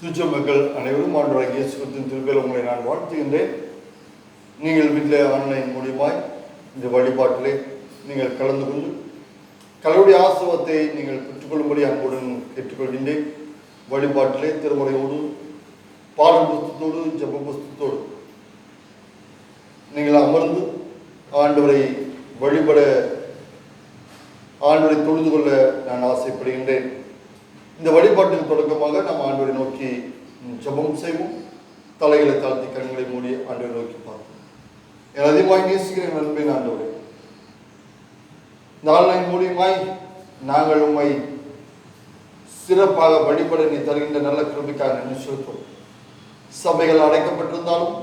திருச்ச மக்கள் அனைவரும் ஆண்டவராகிய இயேசு கிறிஸ்துவின் திருப்பேரில் உங்களை நான் வாழ்த்துகின்றேன். நீங்கள் வீட்டில் ஆன்லைன் மூலியமாய் இந்த வழிபாட்டிலே நீங்கள் கலந்து கொண்டு கடவுளுடைய ஆசீர்வாதத்தை நீங்கள் பெற்றுக்கொள்ளும்படி அன்புடன் கேட்டுக்கொள்கின்றேன். வழிபாட்டிலே திருமுறையோடு பாடல் புஸ்தத்தோடு ஜெப புஸ்தத்தோடு நீங்கள் அமர்ந்து ஆண்டவரை வழிபட ஆண்டவரை தொழுது கொள்ள நான் ஆசைப்படுகின்றேன். இந்த வழிபாட்டின் தொடக்கமாக நாம் ஆண்டவரை நோக்கி ஜெபம் செய்வோம். தலைகளை தாழ்த்தி கண்களை மூடி ஆண்டவரை நோக்கி பார்ப்போம். என் அதிகமாய் நேசிக்கிறேன் நண்பன் ஆண்டவரே, இந்த ஆன்லைன் மூலியமாய் நாங்கள் உம்மை சிறப்பாக வழிபட நீ தருகின்ற நல்ல கிருபைக்காக நன்றி செலுத்துவோம். சபைகள் அடைக்கப்பட்டிருந்தாலும்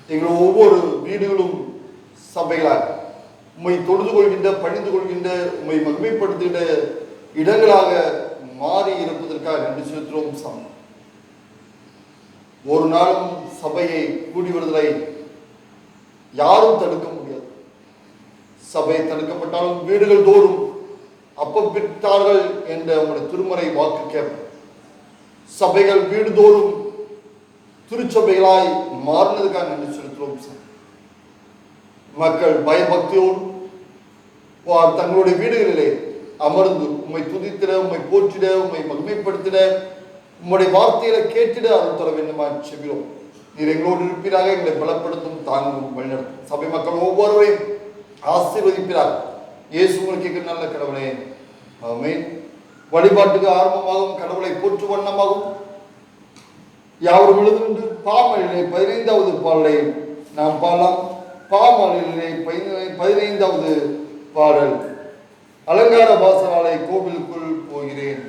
எங்கள் ஒவ்வொரு வீடுகளும் சபைகளாக உம்மை தொழுது கொள்கின்ற, பணிந்து கொள்கின்ற, உம்மை மகிமைப்படுத்துகின்ற இடங்களாக மாறி இருப்பதற்காக நன்றி செலுத்துகிறோம். சாமி, ஒரு நாளும் சபையை கூடி வருவதை யாரும் தடுக்க முடியாது. சபை தடுக்கப்பட்டாலும் வீடுகள் தோறும் அப்பப்பிட்டார்கள் என்ற உங்களுடைய திருமறை வாக்கு கேட்போம். சபைகள் வீடு தோறும் திருச்சபைகளாய் மாறினதுக்காக நன்றி செலுத்துகிறோம். மக்கள் பயபக்தியோடு தங்களுடைய வீடுகளிலே அமர்ந்து உம்மை துதித்திட, உம்மை போற்றிட, உம்மை மகிமைப்படுத்திட, உம்முடைய வார்த்தையில கேட்டிட அருள் தர வேண்டுமா செபிக்கிறோம். நீர் எங்களோடு இருப்பீராக, எங்களை பலப்படுத்தும், தாங்கும், வழிநடத்தும். சபை மக்கள் ஒவ்வொருவரையும் ஆசீர்வதிப்பீராக. இயேசு உங்களுக்கு நல்ல கடவுளே, ஆமென். வழிபாட்டுக்கு ஆரம்பமாகவும் கடவுளை போற்று வண்ணமாகவும் யாவரும் எழுதுகின்ற பாமலிலே 15வது பாடலை நாம் பாடலாம். பாமலிலே 15வது பாடல், அலங்கார வாசலாலை கோவிலுக்குள் போகிறேன்.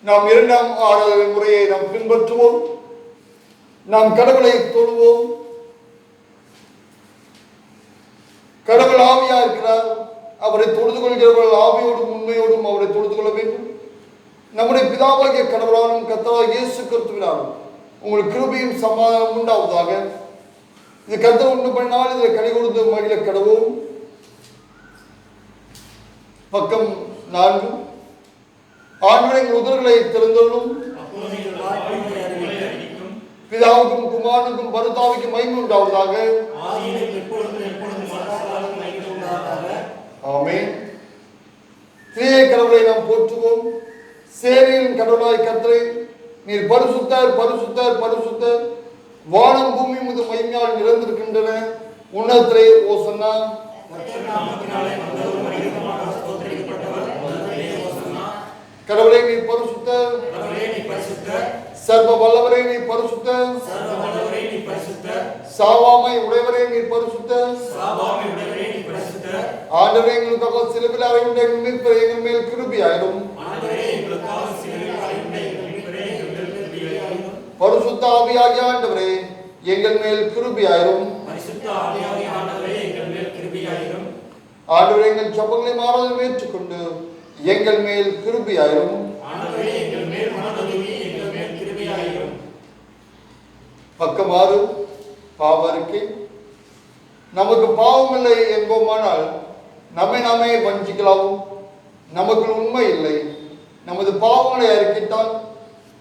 நாம் இரண்டாம் ஆராதனை முறையை நாம் பின்பற்றுவோம். நாம் கடவுளை தொழுவோம். கடவுள் ஆவியா இருக்கிறார். அவரை தொழுது கொள்கிறவர்கள் ஆவியோடும் உண்மையோடும் அவரை தொழுது கொள்ள வேண்டும். நம்முடைய பிதாவாகிய கடவுளாலும் கர்த்தராகிய இயேசு கிறிஸ்துவினாலும் உங்களுக்கு கிருபையும் சமாதானம் உண்டாவதாக. இது கர்த்தர் உண்டு பண்ணால் இதில் கனி கொடுத்து மகிழ கடவோம். பக்கம் 4. ஆண்டவரே, எங்கள் உதடுகளை திறந்தருளும். பிதாவுக்கும் குமாரனுக்கும் பரிசுத்தாவிக்கும் மகிமை உண்டாவதாக. ஆமென். திரியே கடவுளை நாம் போற்றுவோம். சேனையின் கடவுளாய் கர்த்தரே, நீர் பரிசுத்தர், பரிசுத்தர், பரிசுத்தர். வானம் பூமி மீது மகிமையால் நிறைந்திருக்கின்றன. உன்னதத்திலே ஓசன்னா. கடவுளே நீர் பரிசுத்தர், சர்வ வல்லவரே நீர் பரிசுத்தர், சாவாமை உடையவரே நீர் பரிசுத்தர், ஆண்டவரே எங்களுக்காக சிலுவையில் அறையுண்ட எங்கள் மீட்பரே எங்கள் மேல் கிருபையாயிரும். பரிசுத்த ஆவியாகிய ஆண்டவரே, எங்கள் மேல் கிருபையாயிரும். பரிசுத்த ஆவியாகிய ஆண்டவரே எங்கள் மேல் கிருபையாயிரும். ஆண்டவரே எங்கள் ஜெபங்களை மாறாமல் ஏற்றுக்கொண்டு எங்கள் மேல் கிருபையாயிரும். ஆண்டவரே எங்கள் மேல் மனதுருகி எங்கள் மேல் கிருபையாயிரும். பக்கமாறு பாவ அறிக்கை. நமக்கு பாவமில்லை என்போமானால் நம்மை நாமே வஞ்சிக்கலாவும். நமக்கு உண்மை இல்லை. நமது பாவங்களை அறிக்கைத்தால்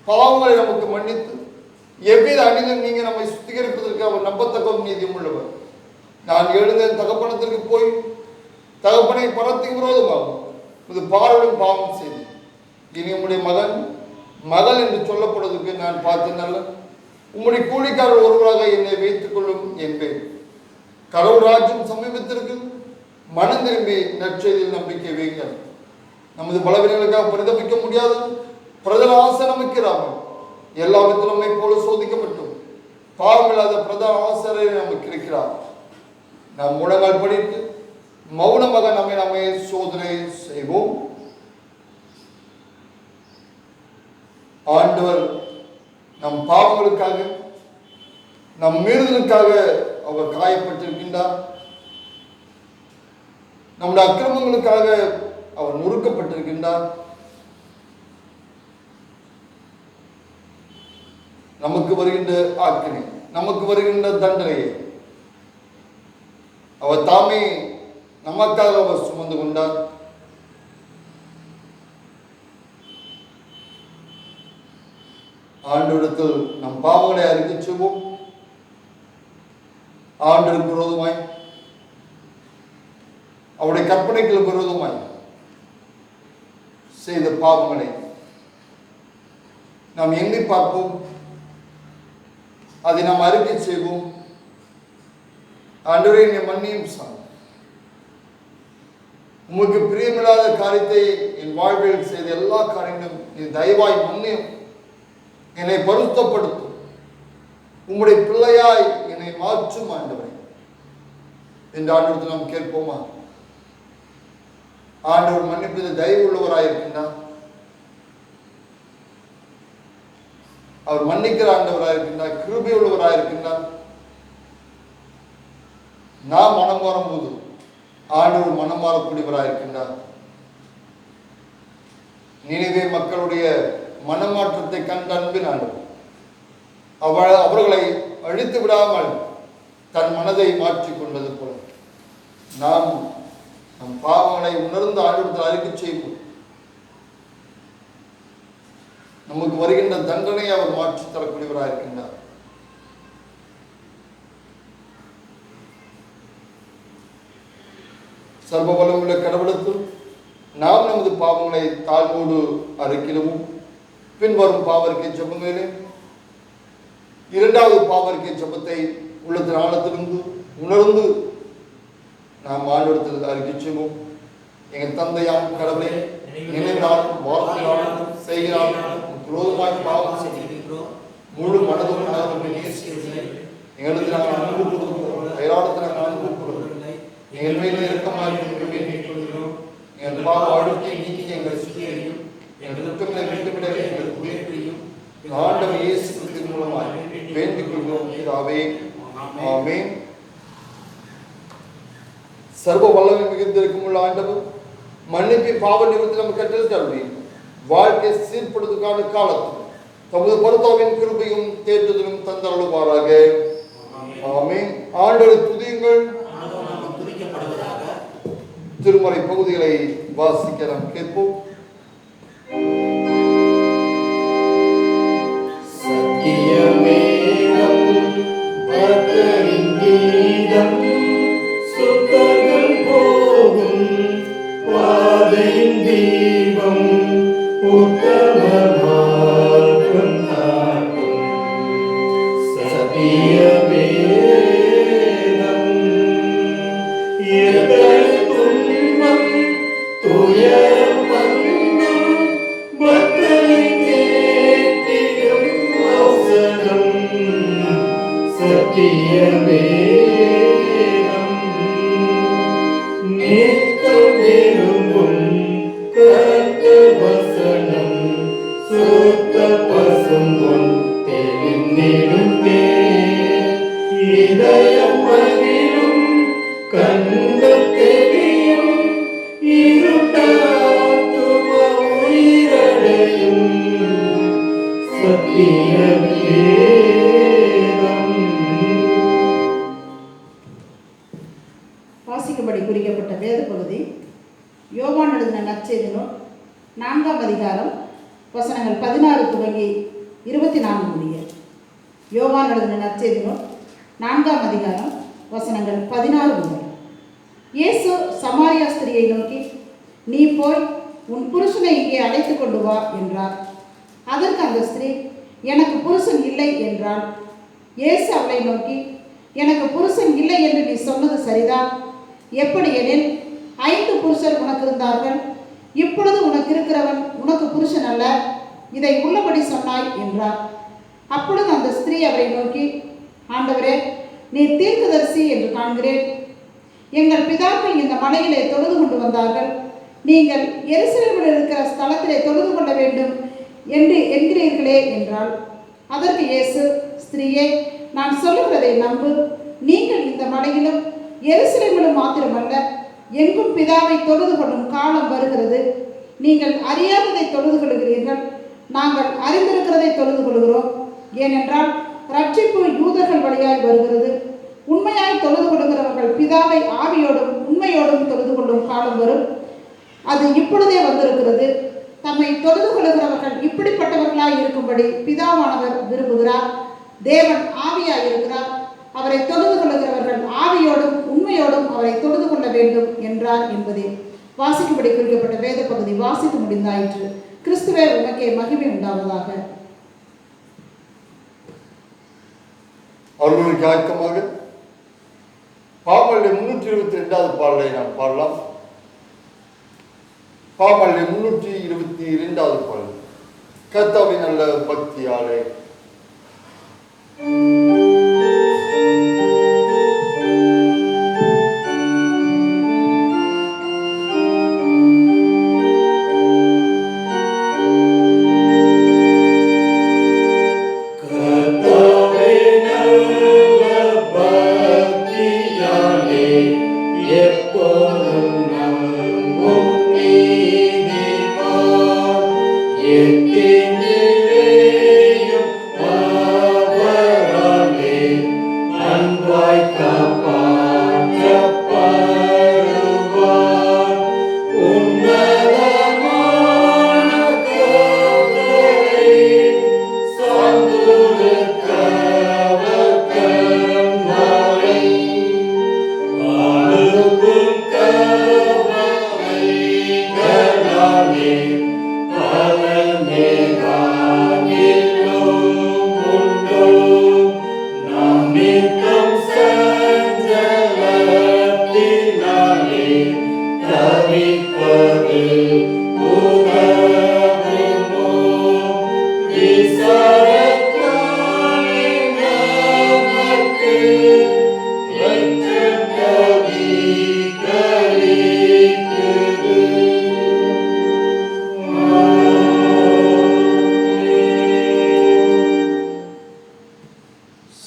பாவங்களை நமக்கு மன்னித்து எவ்வித அணிலும் நீங்க நம்மை சுத்திகரிப்பதற்கு அவர் நம்பத்தக்கவும் நீதியும் உள்ளவர். நான் எழுந்த தகப்பனத்திற்கு போய் தகப்பனை பரத்துக்கு விரோதமாகும் இது பார்வையும் பாவம் செய்து இனி உம்முடைய மகள் என்று சொல்லப்படுவதற்கு நான் பார்த்தேன். உம்முடைய கூலிக்காரர் ஒருவராக என்னை வைத்துக் கொள்ளும் என்பேன். கடவுள் ராஜ்யம் சமீபத்திற்கு மனம் திரும்பி நற்செய்தியில் நம்பிக்கை வைங்கள். நமது பலவீனங்களுக்காக பரிதபிக்க முடியாது. பிரதல ஆசை நமக்கு இராமல் எல்லா விதத்திலுமே போல சோதிக்கப்பட்டும் பாவமில்லாத பிரதான ஆசிரியரை நமக்கு இருக்கிறார். நாம் முழங்கால் படித்து மௌனமாக நம்மை சோதனை செய்வோம். ஆண்டவர் நம் பாவங்களுக்காக நம் மீறுதலுக்காக அவர் காயப்பட்டிருக்கின்றார். நம்முடைய அக்கிரமங்களுக்காக அவர் நொறுக்கப்பட்டிருக்கின்றார். நமக்கு வருகின்ற ஆக்கினை நமக்கு வருகின்ற தண்டனையை அவர் தாமே நமக்காக அவர் சுமந்து கொண்டார். ஆண்டவரிடத்தில் நம் பாவங்களை அறிக்கை செய்வோம். ஆண்டவருக்கு விரோதமாய் அவருடைய கற்பனைகளுக்கு விரோதமாய் செய்த பாவங்களை நாம் எண்ணி பார்ப்போம். அதை நாம் அறிக்கை செய்வோம். ஆண்டவரே என்னை மன்னியும் சாமி. உமக்கு பிரியமில்லாத காரியத்தை என் வாழ்வில் செய்த எல்லா காரியங்களும் நீ தயவாய் மன்னியும். என்னை பரிசுத்தப்படுத்தும். உம்முடைய பிள்ளையாய் என்னை மாற்றும் ஆண்டவரே என்று ஆண்டவரத்தில் நாம் கேட்போமா? ஆண்டவர் மன்னிப்பதில் தயவு உள்ளவராயிருக்கின்றார். அவர் மன்னிக்கிற ஆண்டவராயிருக்கின்றார். கிருபை உள்ளவராயிருக்கின்றார். நாம் மனம் மாறும்போது ஆண்டவர் மனம் மாறக்கூடியவராயிருக்கின்றார். நினைவே மக்களுடைய மனமாற்றத்தை கண்ட அன்பின் ஆண்டவர் அவர்களை அழித்து விடாமல் தன் மனதை மாற்றிக் கொண்டது போல நாம் நம் பாவங்களை உணர்ந்து ஆண்டவரத்தில் அறிக்கை செய்வோம். நமக்கு வருகின்ற தண்டனை அவர் மாற்றி தரக்கூடியவராயிருக்கின்றார். சர்வ வல்லமுள்ள கடவுளுக்கு நாம் நமது பாவங்களை தாழ்வோடு அறிக்கையிடவும். பின்வரும் பாவரிக்கை ஜெபங்களிலே இரண்டாவது பாவரிக்கை ஜெபத்தை உள்ளத்தின் ஆழத்திலிருந்து உணர்ந்து நாம் ஆண்டவரிடத்தில் அறிக்கை செய்வோம். எங்கள் தந்தையாம் கடவுளே, நினைவினாலும் வார்த்தையாலும் செய்கிறாலும் விரோதமாய் பாவம் செய்திருக்கிறோம். முழு மனதும் எங்களுக்கு நாங்கள் அன்பு கொடுக்கிறோம். அயலாளத்தில் நாங்கள் அன்பு கொடுக்கவில்லை. எங்கள் மேலே இறக்கமாக வேண்டிக் கொள்கிறோம். எங்கள் பாவ அழுக்கை நீக்கி எங்களை சுத்திகரியும். எங்கள் துக்கங்களை விட்டுவிட எங்களுக்கு உயர்த்தியும் ஆண்டவர் இயேசு கிறிஸ்துவின் மூலமாக வேண்டிக் கொள்கிறோம் பிதாவே. ஆமென். சர்வ வல்லமை மிகுந்திருக்கும் உள்ள ஆண்டவர் மன்னிப்பை பாவ நிவர்த்தி நம்ம கட்டளை தருவி வாழ்க்கை சீர்படுவதற்கான காலத்தில் தமது பரிசுத்தாவின் கிருபையும் தேற்றுதலும் தந்தருளுவாராக. ஆமென். ஆண்டவரை துதியுங்கள். திருமறை பகுதிகளை வாசிக்க நாம் கேட்போம். வாசிக்கும்படி குறிக்கப்பட்ட வேத பகுதி யோவான் எழுதின நற்செய்தி நூல் 4ஆம் அதிகாரம் வசனங்கள் 16 துவங்கி 24 முடிய. யோவான் எழுதின நற்செய்தி நூல் 4ஆம் அதிகாரம் வசனங்கள் 16 முதல். இயேசு சமாரியா ஸ்திரியை நோக்கி, நீ போய் உன் புருஷனை இங்கே அழைத்து கொண்டு வா என்றார். அதற்கு அந்த ஸ்திரீ, எனக்கு புருஷன் இல்லை என்றாள். இயேசு அவளை நோக்கி, எனக்கு புருஷன் இல்லை என்று நீ சொன்னது சரிதான். எப்படி எனில் 5 புருஷர் உனக்கு இருந்தார்கள், இப்பொழுது உனக்கு இருக்கிறவன் உனக்கு புருஷன் அல்ல, இதை உள்ளபடி சொன்னாய் என்றார். அப்பொழுது அந்த ஸ்திரீ அவரை நோக்கி, ஆண்டவரே, நீர் தீர்க்கதரிசி என்று காண்கிறேன். எங்கள் பிதாக்கள் இந்த மலையிலே தொழுது கொண்டு வந்தார்கள், நீங்கள் எருசலேமில் இருக்கிற ஸ்தலத்திலே தொழுது கொள்ள வேண்டும் என்று என்கிறீர்களே என்றாள். அதற்கு இயேசு, ஸ்திரீயே, நான் சொல்லுகிறதை நம்பு. நீங்கள் இந்த மலையிலும் எருசலேமிலும் மாத்திரமல்ல, எங்கும் பிதாவை தொழுது கொள்ளும் காலம் வருகிறது. நீங்கள் அறியாததை தொழுது கொள்கிறீர்கள், நாங்கள் அறிந்திருக்கிறதை தொழுது கொள்கிறோம். ஏனென்றால் ரட்சிப்பு யூதர்கள் வழியாய் வருகிறது. உண்மையாய் தொழுது கொள்கிறவர்கள் பிதாவை ஆவியோடும் உண்மையோடும் தொழுது கொள்ளும் காலம் வரும், அது இப்பொழுதே வந்திருக்கிறது. தம்மை தொழுது கொள்கிறவர்கள் இப்படிப்பட்டவர்களாய் இருக்கும்படி பிதாவானவர் விரும்புகிறார். தேவன் ஆவியாய் இருக்கிறார், அவரை தொழுது கொள்கிறவர்கள் ஆவியோடும் உண்மையோடும் அவரை தொழுது கொள்ள வேண்டும் என்றார் என்பதே வாசிக்கும்படி குறிக்கப்பட்ட வேத பகுதி வாசித்து முடிந்தாயிற்று. கிறிஸ்துவே உமக்கே மகிமை உண்டாவதாக. அவர்களுக்கு ஆயத்தமாக பாமல்லை 322வது பாடலை நாம் பாடலாம். பாமல்லை 322வது பாடல். கர்த்தாவின் நல்ல பக்தியாலே.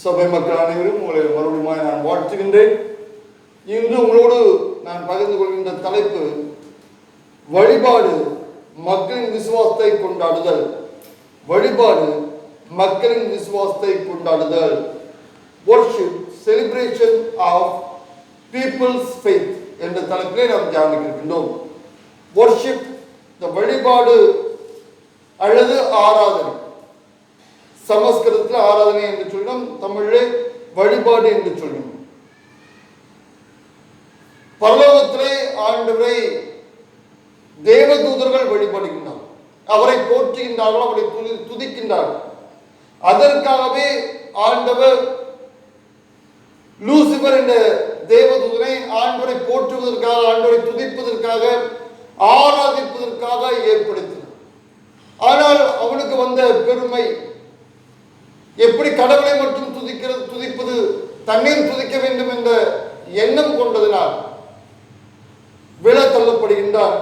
சபை மக்கள் அனைவரும் உங்களை மறுபடியும் நான் வாழ்த்துகின்றேன். இன்று உங்களோடு நான் பகிர்ந்து கொள்கின்ற தலைப்பு வழிபாடு மக்களின் விசுவாசத்தை கொண்டாடுதல். வழிபாடு மக்களின் விசுவாசத்தை கொண்டாடுதல். worship, celebration of people's faith என்ற தலைப்பிலே நாம் தியானிக்கின்றோம். worship, இந்த வழிபாடு அல்லது ஆராதனை. சமஸ்கிருதத்தில் ஆராதனை என்று சொல்லும், தமிழிலே வழிபாடு என்று சொல்லும். பரலோகத்திலே ஆண்டவரை தேவதூதர்கள் வழிபடுகின்றார், அவரை போற்றுகின்றார்கள், அவரை துதிக்கின்றார்கள். அதற்காகவே ஆண்டவர் லூசிபர் என்ற தேவதூதனை ஆண்டவரை போற்றுவதற்காக, ஆண்டவரை துதிப்பதற்காக, ஆராதிப்பதற்காக ஏற்படுத்தினார். ஆனால் அவனுக்கு வந்த பெருமை, எப்படி கடவுளை மட்டும் துதிப்பது, தன்னையும் துதிக்க வேண்டும் என்ற எண்ணம் கொண்டதினால் விழ தள்ளப்படுகின்றார்.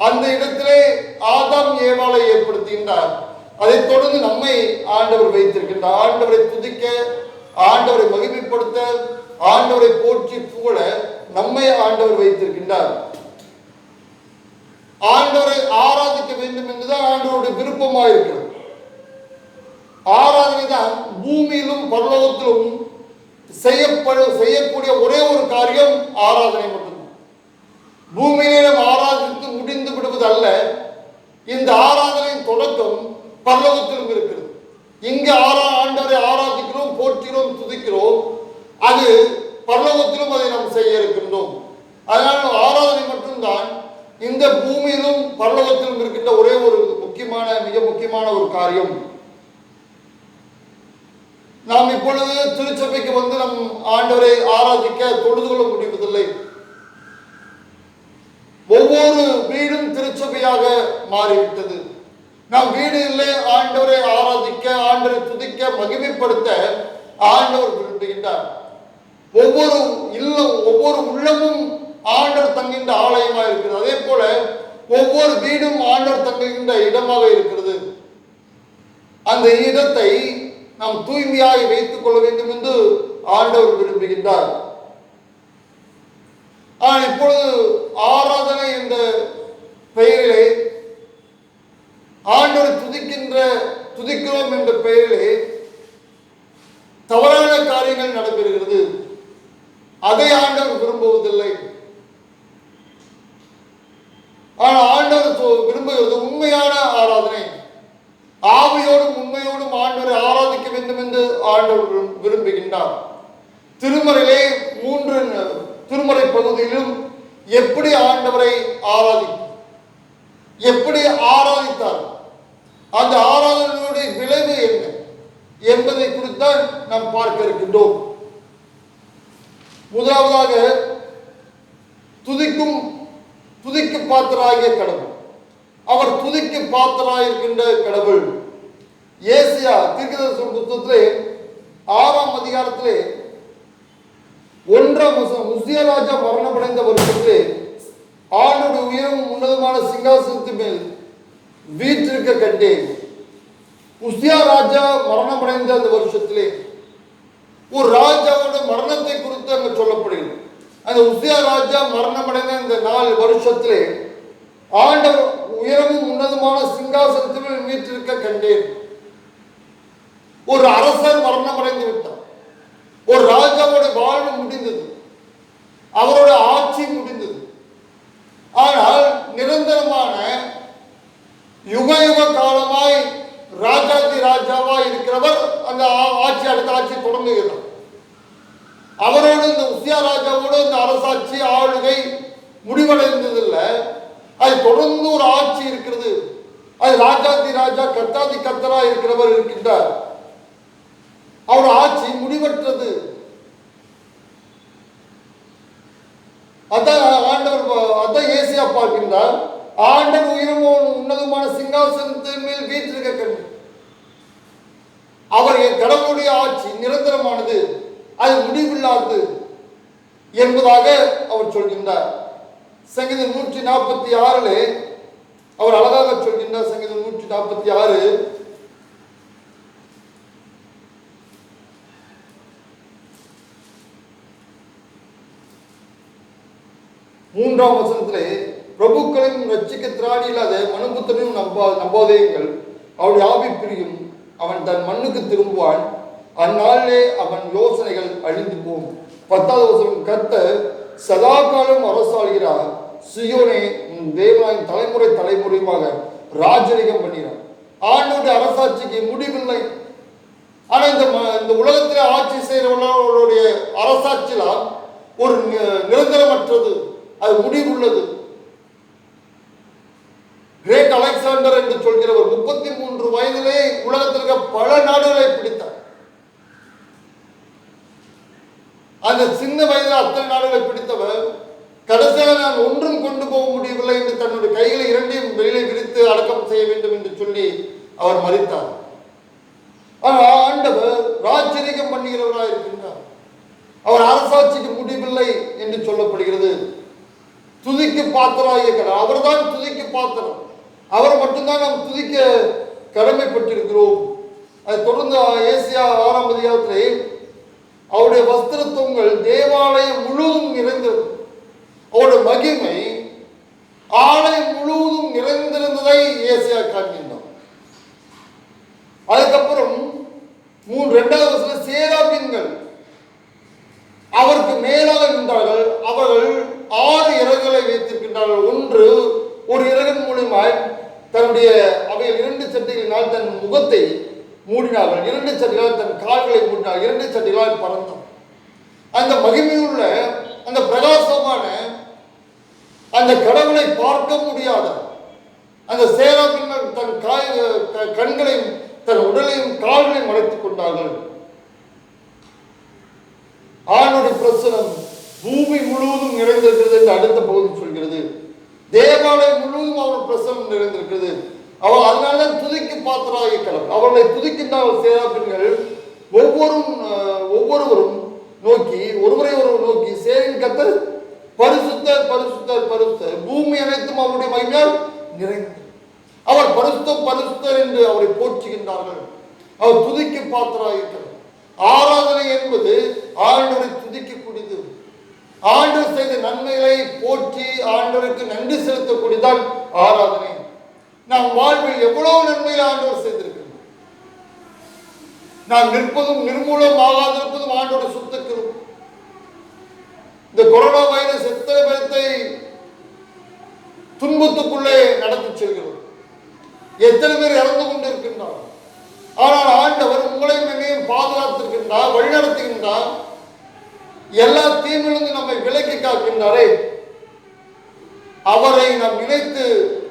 அந்த இடத்திலே ஆதாம் ஏவாளை ஏற்படுத்துகின்றார். அதைத் தொடர்ந்து நம்மை ஆண்டவர் வைத்திருக்கின்றார். ஆண்டவரை துதிக்க, ஆண்டவரை மகிமைப்படுத்த, ஆண்டவரை போற்றி புகழ நம்மை ஆண்டவர் வைத்திருக்கின்றார். ஆண்டவரை ஆராதிக்க வேண்டும் என்றுதான் ஆண்டவருடைய விருப்பமாக இருக்கிறது. ஆராதனை தான் பூமியிலும் பரலோகத்திலும் செய்யக்கூடிய ஒரே ஒரு காரியம் ஆராதனை மட்டும்தான். பூமியிலே நாம் ஆராதித்து முடிந்து விடுவது அல்ல. இந்த ஆராதனையின் தொடக்கம் பரலோகத்திலும் இருக்கிறது. இங்கு ஆண்டவரை ஆராதிக்கிறோம், போற்றுகிறோம், துதிக்கிறோம். அது பரலோகத்திலும் அதை நாம் செய்ய இருக்கின்றோம். அதனால் ஆராதனை மட்டும்தான் இந்த பூமியிலும் பரலோகத்திலும் இருக்கின்ற ஒரே ஒரு மிக முக்கியமான ஒரு காரியம். நாம் இப்பொழுது திருச்சபைக்கு வந்து நம் ஆண்டவரை ஆராதிக்க தொழுது கொள்ள முடிவதில்லை. ஒவ்வொரு வீடும் திருச்சபையாக மாறிவிட்டது. நாம் வீடுகளிலே ஆண்டவரை ஆராதிக்க, ஆண்டவரை துதிக்க, மகிமைப்படுத்த ஆண்டவர் விரும்புகின்றார். ஒவ்வொரு இல்லம், ஒவ்வொரு உள்ளமும் ஆண்டவர் தங்குகின்ற ஆலயமாக இருக்கிறது. அதே போல ஒவ்வொரு வீடும் ஆண்டவர் தங்குகின்ற இடமாக இருக்கிறது. அந்த இடத்தை நாம் தூய்மையாக வைத்துக் கொள்ள வேண்டும் என்று ஆண்டவர் விரும்புகின்றார். ஆனால் இப்பொழுது ஆராதனை என்ற பெயரிலே, ஆண்டவரை துதிக்கிறோம் என்ற பெயரிலே தவறான காரியங்கள் நடைபெறுகிறது. அதை ஆண்டவர் விரும்புவதில்லை. ஆனால் ஆண்டவர் விரும்புகிறது உண்மையான ஆராதனை. ஆவியோடும் உண்மையோடும் ஆண்டவரை ஆராதிக்க வேண்டும் என்று ஆண்டவர் விரும்புகின்றார். திருமறையிலே 3 திருமறை பகுதியிலும் எப்படி ஆண்டவரை எப்படி ஆராதித்தார், அந்த ஆராதனையுடைய விளைவு என்ன என்பதை குறித்தான் நாம் பார்க்க இருக்கின்றோம். முதலாவதாக துதிக்கு பாத்திராகிய கடவுள். அவர் துதிக்கு பாத்திராயிருக்கின்ற கடவுள். ஏசியா தீர்க்கதரிசன புத்தகத்திலே 6ஆம் அதிகாரத்திலே 1ஆம் வசனம், உசியா ராஜா மரணமடைந்த வருஷத்திலே ஆண்டவருடைய உயரமும் உன்னதமான சிங்காசனத்தின் மேல் வீற்றிருக்க கண்டேன். உசியா ராஜா மரணமடைந்த அந்த வருஷத்திலே ஒரு ராஜாவோட மரணத்தை குறித்து அங்கு சொல்லப்படுகிறது. அந்த உசியா ராஜா மரணமடைந்த இந்த 4 வருஷத்திலே ஆண்டவர் உயரமும் உன்னதமான சிங்காசனத்தின் மேல் வீற்றிருக்க கண்டேன். ஒரு அரசர் மரணமடைந்து விட்டார். ஒரு ராஜாவோட வாழ்வு முடிந்தது, அவரோட ஆட்சி முடிந்தது. ஆனால் நிரந்தரமான யுக காலமாய் ராஜாதி ராஜாவாய் இருக்கிறவர் அந்த அடுத்த ஆட்சி தொடங்குகிறார். அவரோடு இந்த உசியா ராஜாவோடு இந்த அரசாட்சி ஆளுகை முடிவடைந்ததில்லை. அது தொடர்ந்து ஒரு ஆட்சி இருக்கிறது. அது ராஜாதி ராஜா கர்த்தாதி கர்த்தரா இருக்கிறவர் இருக்கின்றார். அவர் ஆட்சி முடிவற்றது. அதான் ஏசியா பார்க்கின்றார். ஆண்டவர் உயரமும் உன்னதமான சிங்காசனத்தின் மேல் வீற்றிருக்க கண்டு. அவர் கடவுளுடைய ஆட்சி நிரந்தரமானது, அது முடிவில்லாது என்பதாக அவர் சொல்கின்றார். சங்கீதம் 146 அவர் அழகாக சொல்கின்றார். சங்கீதம் 146 3ஆம் வசனத்திலே, பிரபுக்களையும் ரட்சிக்க திராணி இல்லாத மனுபுத்தனையும் நம்பாதேங்கள், அவருடைய ஆவி பிரியும், அவன் தன் மண்ணுக்கு திரும்புவான், அந்நாளிலே அவன் யோசனைகள் அழிந்து போகும். 10ஆவது வசனம், கர்த்தர் சதா காலம் அரசாளுகிறார், சியோனே தேவனாயின் தலைமுறை தலைமுறையுமாக ராஜரிகம் பண்ணுகிறார். ஆண்டோட அரசாட்சிக்கு முடிவில்லை. ஆனால் இந்த உலகத்தில் ஆட்சி செய்கிறவர்களுடைய அரசாட்சிலாம் ஒரு நிரந்தரமற்றது, அது முடிவுள்ளது. கிரேட் அலெக்சாண்டர் என்று சொல்கிறவர் 33 வயதிலே உலகத்திற்கு பல நாடுகளை பிடித்தார். அந்த சின்ன வயதில் அத்தனை நாடுகளை பிடித்தவர் கடைசியாக நான் ஒன்றும் கொண்டு போக முடியவில்லை என்று தன்னுடைய கைகளை 2ஐயும் வெளியே விரித்து அடக்கம் செய்ய வேண்டும் என்று சொல்லி அவர் மரித்தார். ஆனால் ஆண்டவர் ராஜரிகம் பண்ணுகிறவராக இருக்கின்றார். அவர் அரசாட்சிக்கு முடிவில்லை என்று சொல்லப்படுகிறது. துதிக்கு பாத்திராகிய கடவுள், அவர் தான் துதிக்கு பாத்திரம். அவர் மட்டும்தான் நாம் துதிக்க கடமைப்பட்டிருக்கிறோம். அதை தொடர்ந்து ஏசியா 6ஆம் அதிகாரத்திலே அவருடைய வஸ்திரத்துவங்கள் தேவாலயம் முழுவதும் நிறைந்தது. அவருடைய மகிமை ஆலயம் முழுவதும் நிறைந்திருந்ததை ஏசியா காண்கின்றார். அதுக்கப்புறம் மூடினார்கள், 2 சட்டைகளால் தன் கால்களை மூடினார், 2 சட்டைகளால் பறந்தான். அந்த மகிமையுள்ள அந்த பிரகாசமான அந்த கடவுளை பார்க்க முடியாத அந்த சேராபீன்கள் தன் கண்களையும் தன் உடலையும் கால்களையும் மறைத்துக் கொண்டார்கள். ஆணுடைய பிரசனம் பூமி முழுவதும் நிறைந்திருக்கிறது என்று அடுத்த பகுதி சொல்கிறது. தேவாலயம் முழுவதும் அவர் பிரசனம் நிறைந்திருக்கிறது. அவர் அதனால்தான் துதிக்கு பாத்திராகிய கடவுள். அவர்களை துதிக்கின்ற சேராபீன்கள் ஒவ்வொருவரும் நோக்கி ஒருவரை ஒருவர் நோக்கி சேரின் கர்த்தர் பரிசுத்தர் பரிசுத்தர் பரிசுத்தர், பூமி அனைத்தும் அவருடைய மகிமையால் நிறைந்தது. அவர் பரிசுத்தர் பரிசுத்தர் என்று அவரை போற்றுகின்றார்கள். அவர் துதிக்கு பாத்திராயிருக்கிறார். ஆராதனை என்பது ஆண்டவரை துதிக்கக்கூடியது. ஆண்டவர் செய்த நன்மைகளை போற்றி ஆண்டவருக்கு நன்றி செலுத்தக்கூடியதான் ஆராதனை. நாம் வாழ்வில் எவ்வளவு நன்மையில் ஆண்டவர் செய்திருக்கிறோம். நாம் நிற்பதும் நிர்மூலம் ஆகாதிருப்பதும் ஆண்டோட சுத்தக்கிறோம். இந்த கொரோனா வைரஸ் எத்தனை பேரத்தை துன்பத்துக்குள்ளே நடத்தி செல்கிறது. எத்தனை பேர் இறந்து கொண்டிருக்கின்றார். ஆனால் ஆண்டவர் உங்களையும் என்னையும் பாதுகாத்திருக்கின்றார், வழிநடத்துகின்றார். எல்லா தீமிலிருந்து நம்மை விலக்கி காக்கின்றாரே, அவரை நாம் நினைத்து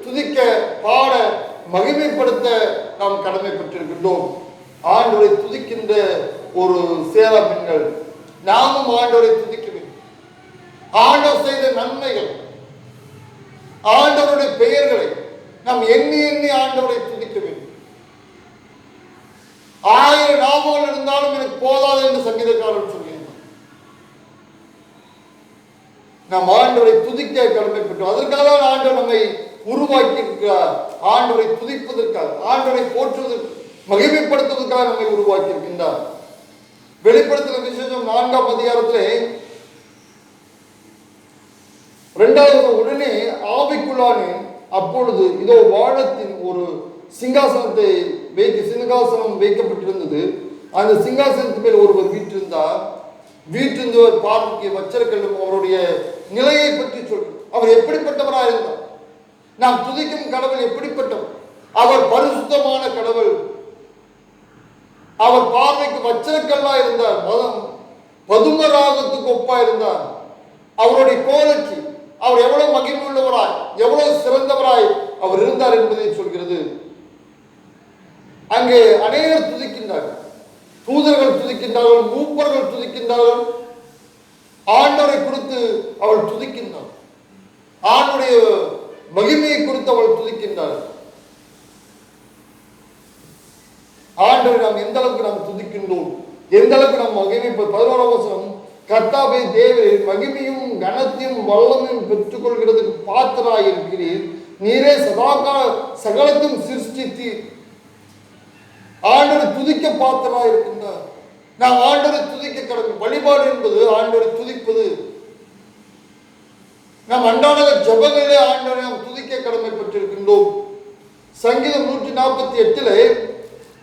துதிக்க, பாட, மகிமைப்படுத்த நாம் கடமை பெற்றிருக்கின்றோம். ஆண்டவரை துதிக்கின்ற ஒரு சேராபீன்கள் நாமும் ஆண்டவரை துதிக்க வேண்டும். ஆண்டவர் செய்த நன்மைகள், ஆண்டவருடைய பெயர்களை நாம் எண்ணி எண்ணி ஆண்டவரை துதிக்க வேண்டும். 1000 நாமங்கள் இருந்தாலும் எனக்கு போதாது என்று சங்கீதக்காரன் சொல்கிறார். நாம் ஆண்டவரை துதிக்க கடமைப்பட்டோம். அதற்காக ஆண்டவர் நம்மை உருவாக்கி இருக்கிறார். ஆண்டவரை துதிப்பதற்காக, ஆண்டவரை போற்றுவதற்கு, மகிமைப்படுத்துவதற்காக நம்மை உருவாக்கி இருக்கின்றார். வெளிப்படுத்தல் விசேஷம் 4ஆம் அதிகாரத்திலே 2வது உடனே ஆவிக்குள்ளானேன். அப்பொழுது இதோ வானத்தின் ஒரு சிங்காசனம் வைக்கப்பட்டிருந்தது. அந்த சிங்காசனத்தின் மேல் ஒருவர் வீற்றிருந்தார். வீற்றிருந்தவர் பார்வைக்கு வச்சிருக்கலும் அவருடைய நிலையை பற்றி சொல்கிறார். அவர் எப்படிப்பட்டவராக இருந்தார்? நாம் துதிக்கும் கடவுள் எப்படிப்பட்டவர்? அவர் பரிசுத்தமான கடவுள். அவர் பார்வைக்கு வச்சிரக்கல்லா இருந்தார். பதுமராகத்துக்கு ஒப்பா இருந்தார். அவருடைய கோலச்சி, அவர் எவ்வளவு மகிமை உள்ளவராய், எவ்வளவு சிறந்தவராய் அவர் இருந்தார் என்பதை சொல்கிறது. அங்கே அநேகர் துதிக்கின்றார்கள். தூதர்கள் துதிக்கின்றார்கள், மூப்பர்கள் துதிக்கின்றார்கள். ஆண்டவரை குறித்து அவள் துதிக்கின்றார். ஆண்டுடைய மகிமையை குறித்து அவள் துதிக்கின்றார். ஆண்டவரை நாம் எந்த அளவுக்கு நாம் துதிக்கின்றோம், எந்த அளவுக்கு நாம் மகிமை. 11ஆம் வசனம், கர்த்தாவே தேவரே, மகிமையும் கனத்தையும் வல்லமையும் பெற்றுக் கொள்கிறதுக்கு பாத்திராய் இருக்கிறீர். நீரே சகலத்தையும் சிருஷ்டித்தீர். ஆண்டவரை துதிக்க பாத்திராய் இருக்கின்றார். நாம் ஆண்டவரை துதிக்க கடமை. வழிபாடு என்பது ஆண்டவரை துதிப்பது. நாம் அன்றாட ஜபங்களிலே ஆண்டவரை நாம் துதிக்க கடமை பெற்றிருக்கின்றோம். சங்கீதம் 148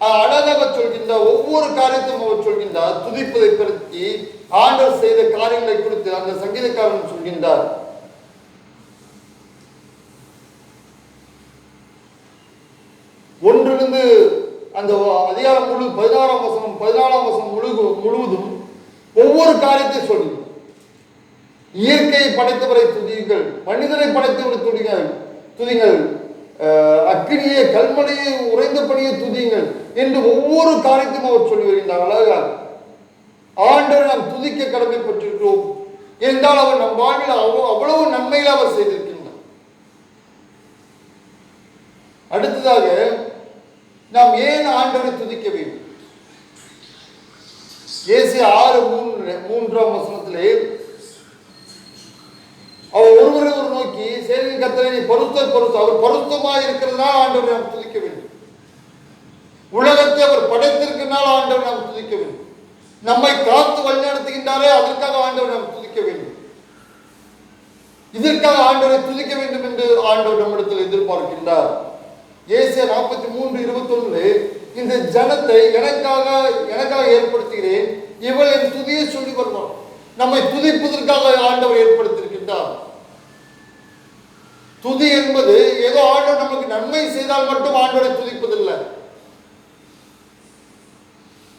அழகாக சொல்கின்ற ஒவ்வொரு காரியத்தையும் அவர் சொல்கின்றார். துதிப்பதை பற்றி ஆண்டவர் செய்த காரியங்களை குறித்து அந்த சங்கீதக்காரன் சொல்கின்றார். ஒன்றிலிருந்து அந்த அதிகாரம் முழு 16ஆம் வசனம் 14ஆம் வசனம் முழுவதும் ஒவ்வொரு காரியத்தை சொல்லுங்கள். இயற்கையை படைத்தவரை துதியுங்கள், மனிதரை படைத்தவரை துதிங்கள், அக்கினியை கல்மனையை உறைந்தபடியே துதியுங்கள் என்று ஒவ்வொரு காரியத்தையும் அவர் சொல்லி வருகின்றார். அழகாக ஆண்டவர் நாம் துதிக்க கடமைப்பட்டிருக்கிறோம் என்றால் அவர் நம் வாழ்வில் அவ்வளவு நன்மையில் அவர் செய்திருக்கின்றார். அடுத்ததாக நாம் ஏன் ஆண்டவரை துதிக்க வேண்டும்? ஏசாயா 6:3ஆம் வசனத்திலே அவர் ஒருவரை ஒரு நோக்கி சேனையின் கர்த்தரே பரிசுத்தர் பரிசுத்தர், அவர் பரிசுத்தமாக இருக்கிறதுனால ஆண்டவரை நாம் துதிக்க வேண்டும். உலகத்தை அவர் படைத்திருக்கிறதுனால ஆண்டவரை நாம் துதிக்க வேண்டும். நம்மை காத்து வழிநடத்துகின்றாரே, அதற்காக ஆண்டவரை நாம் துதிக்க வேண்டும். இதற்காக ஆண்டவரை துதிக்க வேண்டும் என்று ஆண்டவர் நம்மிடத்தில் எதிர்பார்க்கின்றார். ஏசாயா 43:21 இந்த ஜனத்தை எனக்காக ஏற்படுத்துகிறேன், இவள் என் துதியை சொல்லி வருவார். நம்மை துதிப்பதற்காக ஆண்டவர் ஏற்படுத்தியிருக்கின்றார். துதி என்பது ஏதோ ஆண்டவர் நமக்கு நன்மை செய்தால் மட்டும் ஆண்டவரை துதிப்பதில்லை.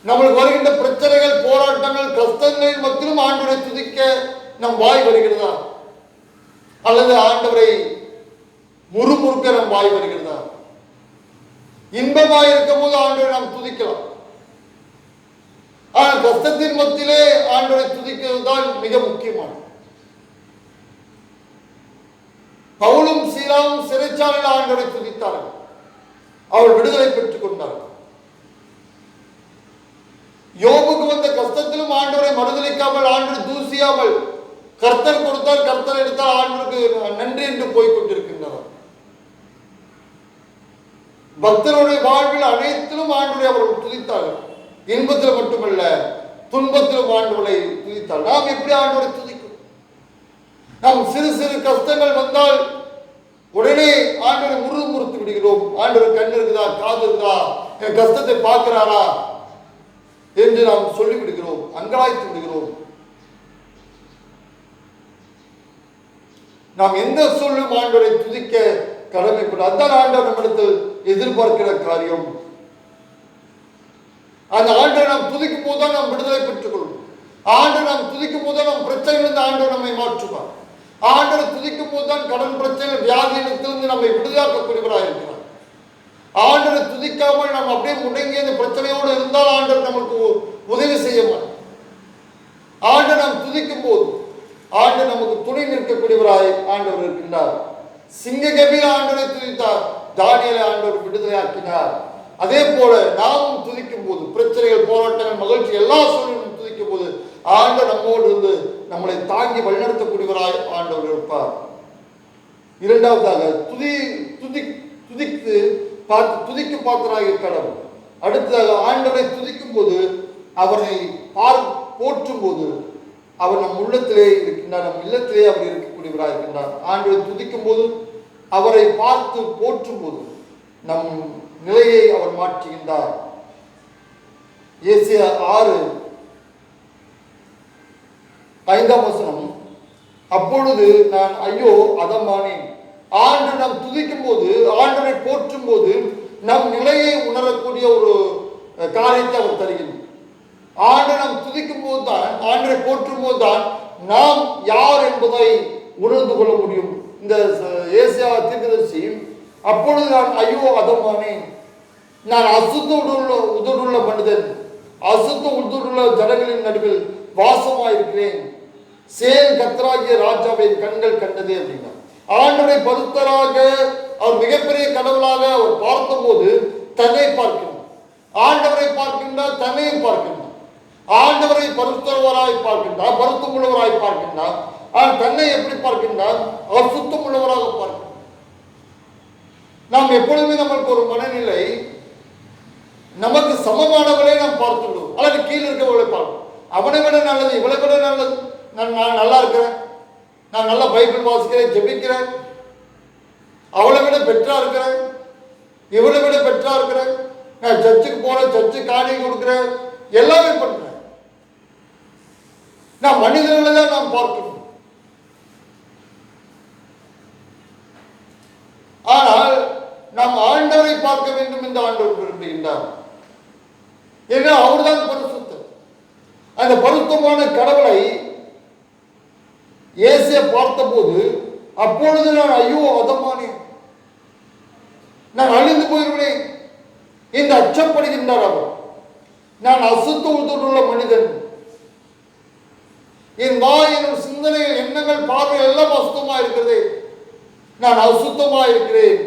நம்மளுக்கு வருகின்ற பிரச்சனைகள், போராட்டங்கள், கஷ்டங்களின் மத்தியிலும் ஆண்டவரை துதிக்க நம் வாய் வருகிறதா? அல்லது ஆண்டவரை முறுமுறுக்க நம் வாய் வருகிறதா? இன்பமாய் இருக்கும் போது ஆண்டவரை நாம் துதிக்கலாம். ஆனால் கஷ்டத்தின் மத்தியிலே ஆண்டவரை துதிக்கிறது தான் மிக முக்கியமானது. பவுலும் சீலாவும் சிறைச்சாலையில் ஆண்டவரை துதித்தார்கள். அவர் விடுதலை பெற்றுக் கொண்டார்கள். யோபுக்கு வந்த கஷ்டத்திலும் ஆண்டவரை மறுதலிக்காமல், ஆண்டவரை தூசியாமல், கர்த்தர் கொடுத்தால் கர்த்தர் எடுத்தால் ஆண்டவருக்கு நன்றி என்று போய் கொண்டிருக்கின்றார். பக்தருடைய வாழ்வில் அனைத்திலும் ஆண்டவரை அவர்கள் துதித்தார்கள். இன்பத்தில் மட்டுமல்ல, துன்பத்திலும் ஆண்டவரை துதித்தார். நாம் எப்படி ஆண்டவரை துதிக்கும்? நாம் சிறு சிறு கஷ்டங்கள் வந்தால் உடனே ஆண்டவரை முறுமுறுத்து விடுகிறோம். ஆண்டவர் கண் இருக்குதா, காது இருக்குதா, என் கஷ்டத்தை பார்க்கிறாரா என்று நாம் சொல்லிவிடுகிறோம், அங்கலாய்த்து விடுகிறோம். நாம் எந்த சொல்லும் ஆண்டவரை துதிக்க கடமைப்படும். அதுதான் ஆண்டவர் நம்மிடத்தில் எதிர்பார்க்கிற காரியம். அந்த ஆண்டவரை நாம் துதிக்கும் போதுதான் நாம் விடுதலை பெற்றுக் கொள்வோம். ஆண்டவரை நாம் துதிக்கும் போதுதான் நம் பிரச்சனைகளிலிருந்து ஆண்டவர் நம்மை மாற்றுவார். ஆண்டவரை துதிக்கும் போதுதான் கடன் பிரச்சனை, வியாதியிலிருந்து நம்மை விடுதலாக்கக்கூடியவராக இருக்கிறார். ஆண்டவரை துதிக்காமல் நாம் அப்படியே முடங்கி அந்த பிரச்சனையோடு இருந்தால் ஆண்டவர் நமக்கு உதவி செய்ய மாட்டார். ஆண்டவர் நாம் துதிக்கும் போது ஆண்டவர் நமக்கு துணை நிற்கக்கூடியவராய் ஆண்டவர் இருக்கின்றார். சிங்க கபீர ஆண்டவரை துதித்தார், தானியேலை ஆண்டவர் விடுதலையாக்கினார். அதே போல நாமும் துதிக்கும் போது பிரச்சனைகள், போராட்டங்கள், மகிழ்ச்சி எல்லா சூழ்நிலையும் துதிக்கும் போது ஆண்டவர் நம்மோடு இருந்து நம்மளை தாங்கி வழிநடத்தக்கூடியவராய் ஆண்டவர் இருப்பார். இரண்டாவதாக துதிக்கு பாத்திராக கடவுள். அடுத்ததாக ஆண்டவரை துதிக்கும் போது, அவரை போற்றும் போது அவர் நம் உள்ளத்திலே இருக்கின்றார், நம் இல்லத்திலே அவர் இருக்கக்கூடியவராக இருக்கின்றார். ஆண்டவரை துதிக்கும் போது, அவரை பார்த்து போற்றும் போது நம் நிலையை அவர் மாற்றுகின்றார். ஏசாயா 6:5 அப்பொழுது நான் ஐயோ அதமானேன். ஆண்டு நாம் துதிக்கும் போது, ஆண்டவரை போற்றும் போது நம் நிலையை உணரக்கூடிய ஒரு காரியத்தை அவர் தருகிறார். ஆண்டு நாம் துதிக்கும் போது தான், ஆண்டவரை போற்றும் போது தான் நாம் யார் என்பதை உணர்ந்து கொள்ள முடியும். இந்த ஏசாயா தீர்க்கதரிசி, அப்பொழுது நான் ஐயோ அதமானேன், நான் அசுத்த உதடுள்ள மனிதன், அசுத்த உதடுள்ள ஜனங்களின் நடுவில் வாசமாயிருக்கிறேன், சேல் கர்த்தராகிய ராஜாவின் கண்கள் கண்டதே அப்படின்னா. ஆண்டவரை பரிசுத்தராக, அவர் மிகப்பெரிய கடவுளாக அவர் பார்த்தபோது தன்னை பார்க்கின்றார். ஆண்டவரை பார்க்கின்றார், தன்னையும் பார்க்கின்றார். ஆண்டவரை பரிசுத்தராய் பார்க்கின்றார், பரிசுத்தம் உள்ளவராய் பார்க்கின்றார். ஆனால் தன்னை எப்படி பார்க்கின்றார்? அவர் சுத்தம் உள்ளவராக பார்க்கின்றார். நாம் எப்பொழுதுமே நமக்கு ஒரு மனநிலை, நமக்கு சமமானவளை நாம் பார்த்து விடுவோம், அல்லது கீழே இருக்கவளை பார்ப்போம். அவனை விட நல்லது, இவளை விட நல்லது, நான் நல்லா இருக்கிறேன், நான் நல்லா பைபிள் வாசிக்கிறேன், ஜெபிக்கிறேன், அவளை விட பெற்றா இருக்கிறேன், இவளை விட பெற்றா இருக்கிறேன், நான் சர்ச்சுக்கு போறேன், சர்ச்சு காணி கொடுக்கிறேன், எல்லாமே பண்றேன். நான் மனிதர்களை தான் நாம் பார்க்கணும். ஆனால் நாம் ஆண்டவரை பார்க்க வேண்டும் என்று ஆண்டவர் விரும்புகின்றார். ஏன்னா அவர்தான் பரிசுத்தர். அந்த பரிசுத்தமான கடவுளை ஏசாயா பார்த்தபோது, அப்பொழுது நான் ஐயோ அதமானேன், நான் அழிந்து போயிருவேன் என்று அச்சப்படுகின்றார் அவர். நான் அசுத்த உள்ள மனிதன், என் வாய், என் சிந்தனை, எண்ணங்கள், பார்வை எல்லாம் அசுத்தமா இருக்கிறது, நான் அசுத்தமா இருக்கிறேன்,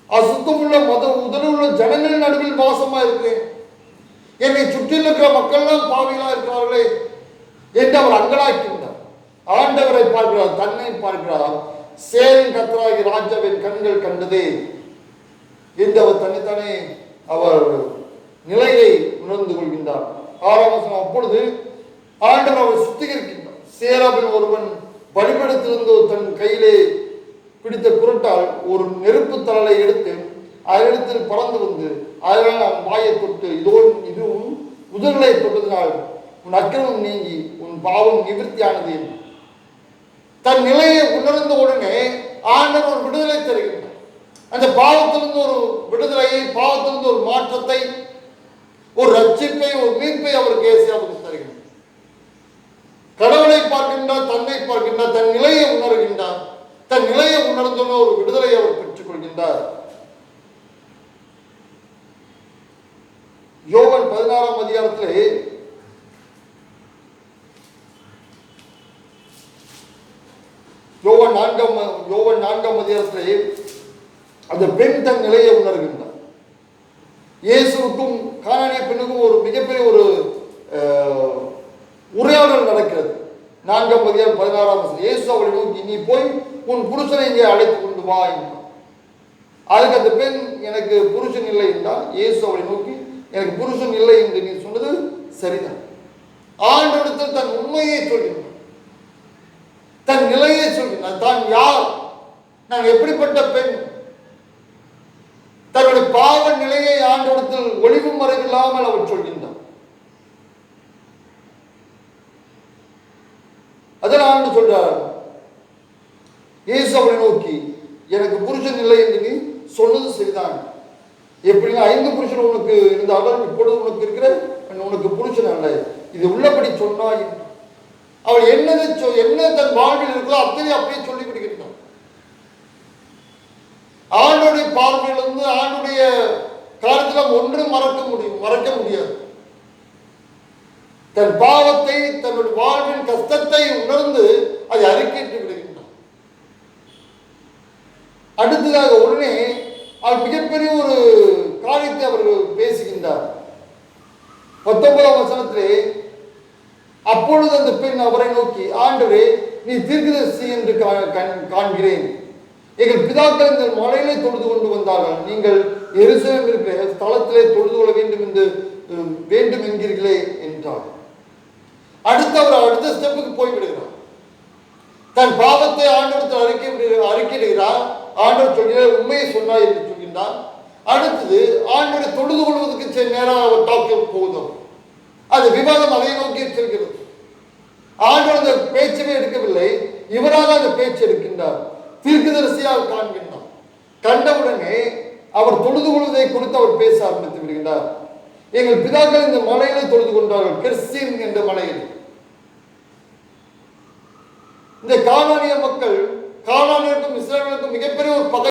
அசுத்தமுள்ள உதடுள்ள ஜனங்கள் நடுவில் வாசமா இருக்கிறேன், என்னை சுற்றில் இருக்கிற மக்கள் எல்லாம் பாவிகளா இருக்கிறார்களே என்று அவர் அங்கலாக்கின்றார். ஆண்டவரை பார்க்கிறார், தன்னை பார்க்கிறார். சேரின் கர்த்தராகிய ராஜாவின் கண்கள் கண்டதே என்று அவர் தன்னைத்தானே அவர் நிலையை உணர்ந்து கொள்கின்றார். 6 அப்பொழுது ஆண்டவர் அவர் சுத்திகரிக்கின்றார். சேராபின் ஒருவன் பலிபீடத்திலிருந்து தன் கையிலே பிடித்த குரட்டால் ஒரு நெருப்பு தழலை எடுத்து அதனிடத்தில் பறந்து வந்து அதனால் அவன் வாயை தொட்டு, இதுவும் உதடுகளை தொட்டதினால் உன் அக்கிரமம் நீங்கி உன் பாவம் நிவர்த்தியானது. தன் நிலையை உணர்ந்த உடனே ஆண்டவர் ஒரு விடுதலை தருகின்றார். அந்த பாவத்திலிருந்து ஒரு விடுதலையை, பாவத்திலிருந்து ஒரு மாற்றத்தை, ஒரு ரட்சிப்பை, ஒரு மீட்பை அவருக்கு ஏசாயாவுக்கு தருகின்றார். கடவுளை பார்க்கின்றார், தன்னை பார்க்கின்றார், தன் நிலையை உணர்கின்றார். தன் நிலையை உணர்ந்துள்ள ஒரு விடுதலை அவர் பெற்றுக் கொள்கின்றார். யோவான் 16ஆம் அதிகாரத்திலே யோவான் 4ஆம் அதிகாரத்திலே அந்த பெண் தன் நிலையை உணர்கின்றார். இயேசுவுக்கும் கானானிய பெண்ணுக்கும் ஒரு மிகப்பெரிய ஒரு உரையாடல் நடக்கிறது. 4ஆம் அதிகாரம் 16ஆம் வசனம். இயேசு அவளை நோக்கி, நீ போய் உன் புருஷனை இங்கே அழைத்து கொண்டு வா என்றார். அதுக்கு அந்த பெண், எனக்கு புருஷன் இல்லை என்றால். இயேசு அவளை நோக்கி, எனக்கு புருஷன் இல்லை என்று நீ சொன்னது சரிதான். ஆண்டவரிடத்தில் தன் உண்மையை சொல்கின்றார், தன் நிலையை சொல்கின்றார். தான் யார், நான் எப்படிப்பட்ட பெண், தன்னுடைய பாவ நிலையை ஆண்டவரிடத்தில் ஒளிவு மறைவில்லாமல் அவர் சொல்கின்றார். அதனால் ஆண்டு சொல்றார், இயேசு அவளை நோக்கி, எனக்கு புருஷன் இல்லை என்று நீ சொன்னது சரிதான். எப்படின்னா 5 புருஷன் உனக்கு இருந்தாலும் இப்பொழுது உனக்கு இருக்கிற உனக்கு புருஷன் அல்ல, இது உள்ளபடி சொன்னாய். அவள் என்ன தன் வாழ்வில் இருக்கிறோ அத்தனை அப்படியே சொல்லி விடுகின்றான். ஆண்டுடைய பார்வையிலிருந்து ஆண்டுடைய காலத்தில் ஒன்றும் மறக்க முடியாது. தன் பாவத்தை, தன்னுடைய வாழ்வின் கஷ்டத்தை உணர்ந்து அதை அறிக்கையிட்டு விடுகின்றான். அடுத்ததாக உடனே அவர் மிகப்பெரிய ஒரு காரியத்தை அவர் பேசுகின்றார். 19ஆம் வசனத்திலே, அப்பொழுது அந்த பெண் அவரை நோக்கி, ஆண்டவரே, நீ தீர்க்கதரிசி என்று காண்கிறேன். எங்கள் பிதாக்கள் இந்த மலையிலே தொழுது கொண்டு வந்தார்கள், நீங்கள் எருசலேம் இருக்கிற ஸ்தலத்திலே தொழுது கொள்ள வேண்டும் என்கிறீர்களே என்றார். அடுத்த ஸ்டெப்புக்கு போய்விடுகிறார். தன் பாவத்தை ஆண்டவரத்தில் அறிக்கையிடுகிறார். ஆண்டவர் சொல்கிறார், உண்மையை சொன்னார் என்று சொல்கின்றார். அடுத்தது ஆண்டவரை தொழுது கொள்வதற்கு நேராக அவர் டாக்டர் போகுதும். அது விவாதம் அதை நோக்கி செல்கிறது. ஆண்டவர் அந்த பேச்சவே எடுக்கவில்லை, இவராக அந்த பேச்சு எடுக்கின்றார். தீர்க்கதரிசியாக காண்கின்றார். கண்டவுடனே அவர் தொழுது கொள்வதை குறித்து அவர் பேச ஆரம்பித்து விடுகின்றார். எங்கள் பிதாக்கள் இந்த மலையிலே தொழுது கொண்டார்கள், கெர்சிம் என்ற மலையில். இந்த கானானிய மக்கள்